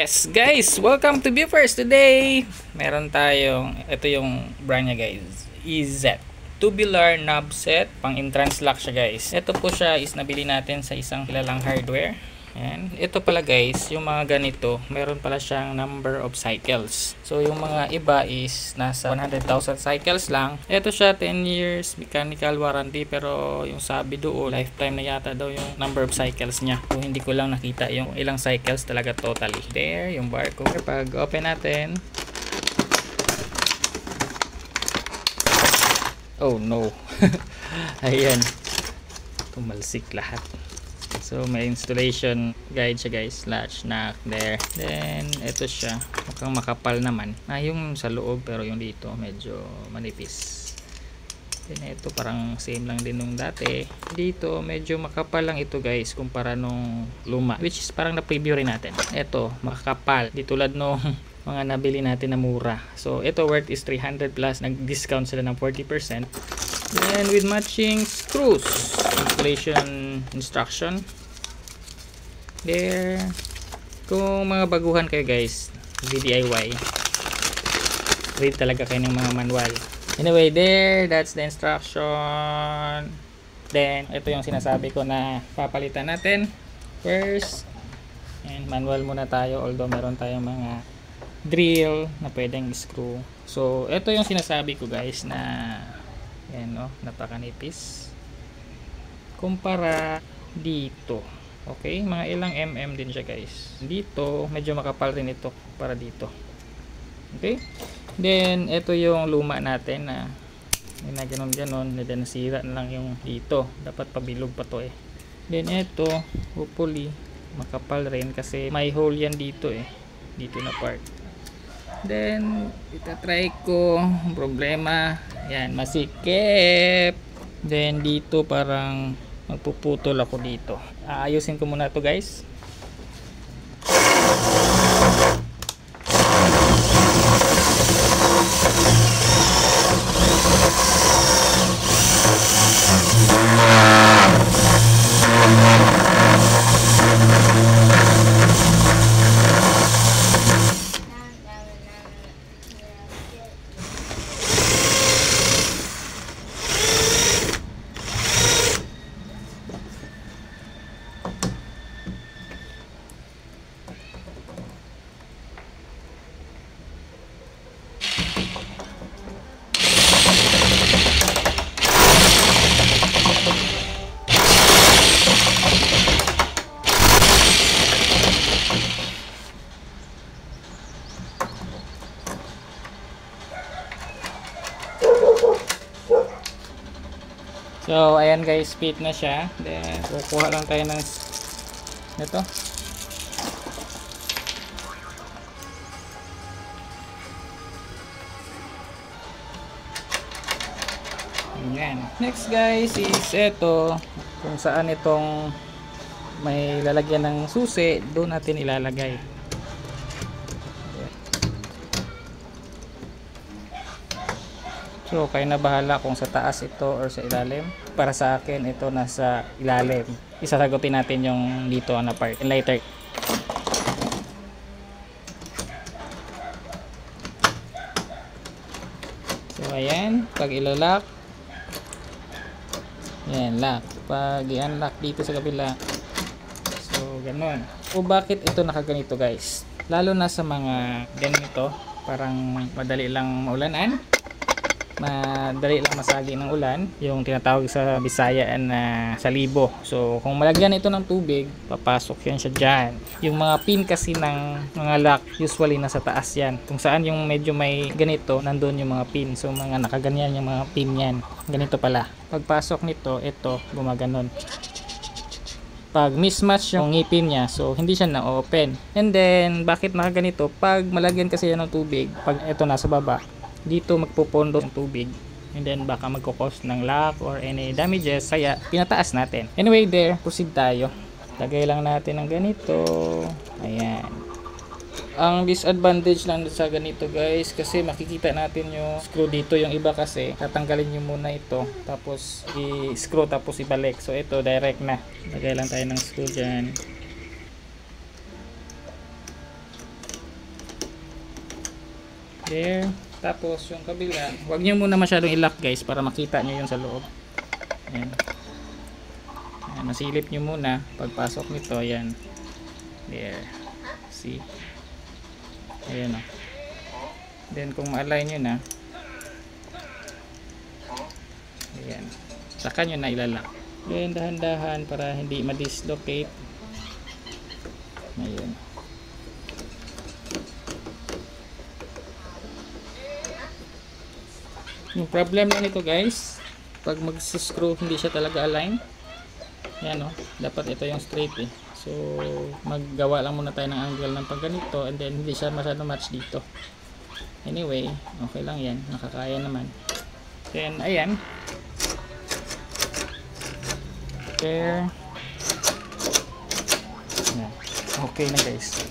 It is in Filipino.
Yes guys, welcome to Viewers. Today meron tayong, ito yung brand niya guys, EZ tubular knob set, pang entrance lock siya guys. Ito po siya is nabili natin sa isang kilalang hardware. Yan. Ito pala guys, yung mga ganito meron pala siyang number of cycles. So yung mga iba is nasa 100,000 cycles lang. Ito siya 10 years mechanical warranty, pero yung sabi doon lifetime na yata daw yung number of cycles niya. So hindi ko lang nakita yung ilang cycles talaga totally. There yung barcode. Pag open natin, oh no. Ayan, tumalsik lahat. So may installation guide siya guys, latch, knock, there. Then ito siya, mukhang makapal naman yung sa loob, pero yung dito medyo manipis. Then ito parang same lang din nung dati. Dito medyo makapal lang ito guys kumpara nung luma, which is parang na-preview rin natin. Ito makapal, di tulad nung mga nabili natin na mura. So ito worth is 300 plus, nag-discount sila ng 40%. Then with matching screws, installation instruction there. Kung mga baguhan kayo guys, DIY, read talaga kayo ng mga manual. Anyway, there, that's the instruction. Then ito yung sinasabi ko na papalitan natin first. And manual muna tayo, although meron tayong mga drill na pwedeng screw. So ito yung sinasabi ko guys na yan, napakanipis kumpara dito. Okay, mga ilang din siya guys. Dito medyo makapal rin ito para dito. Okay, then ito yung luma natin na ganon, then nasira na lang yung dito, dapat pabilog pa to eh. Then ito hopefully makapal rin kasi may hole yan dito dito na part. Then itatry ko, problema yan, masikip. Then dito parang magpuputol ako dito. Aayusin ko muna to guys. So ayan guys, fit na siya. Then kukuha lang tayo ng ito. Ayan. Next guys is ito, kung saan itong may lalagyan ng susi, doon natin ilalagay. So kayo na bahala kung sa taas ito or sa ilalim. Para sa akin ito nasa ilalim. Isasagutin natin yung dito na part later. So ayan, pag ilalock, yan, lock. Pag i-unlock dito sa kabila, so ganun. O bakit ito nakaganito guys? Lalo na sa mga ganito, parang madali lang maulanan, madali lang masagi ng ulan, yung tinatawag sa Bisaya na salibo. So kung malagyan ito ng tubig, papasok yan siya dyan. Yung mga pin kasi ng mga lock usually nasa taas yan, kung saan yung medyo may ganito, nandun yung mga pin. So mga nakaganyan yung mga pin yan, ganito pala. Pagpasok nito, ito gumaganon. Pag mismatch yung ngipin niya, so hindi siya na-open. And then bakit nakaganito? Pag malagyan kasi yan ng tubig, pag ito nasa baba, dito magpupondo ng tubig, and then baka magkukos ng lock or any damages, kaya pinataas natin. Anyway, there, proceed tayo. Lagay lang natin ng ganito. Ayan. Ang disadvantage lang sa ganito guys, kasi makikita natin yung screw dito. Yung iba kasi tatanggalin nyo muna ito, tapos i-screw, tapos ibalik. So ito direct na. Lagay lang tayo ng screw dyan. There. Tapos yung kabila, huwag niyo muna masyadong i-lock guys para makita niyo yung sa loob. Ayan. Ayan, masilip niyo muna pagpasok nito. Ayan. There. See? Ayan o. Then kung ma-align nyo na, ayan, saka nyo na ilalak. Then dahan-dahan para hindi ma-dislocate. Ayan. Yung problem lang nito guys, pag mag-screw hindi siya talaga align. Ayan o, dapat ito yung straight eh. So maggawa lang muna tayo ng angle ng pagganito, and then hindi siya masyado match dito. Anyway, okay lang yan, nakakaya naman. Then ayan, there. Okay na guys.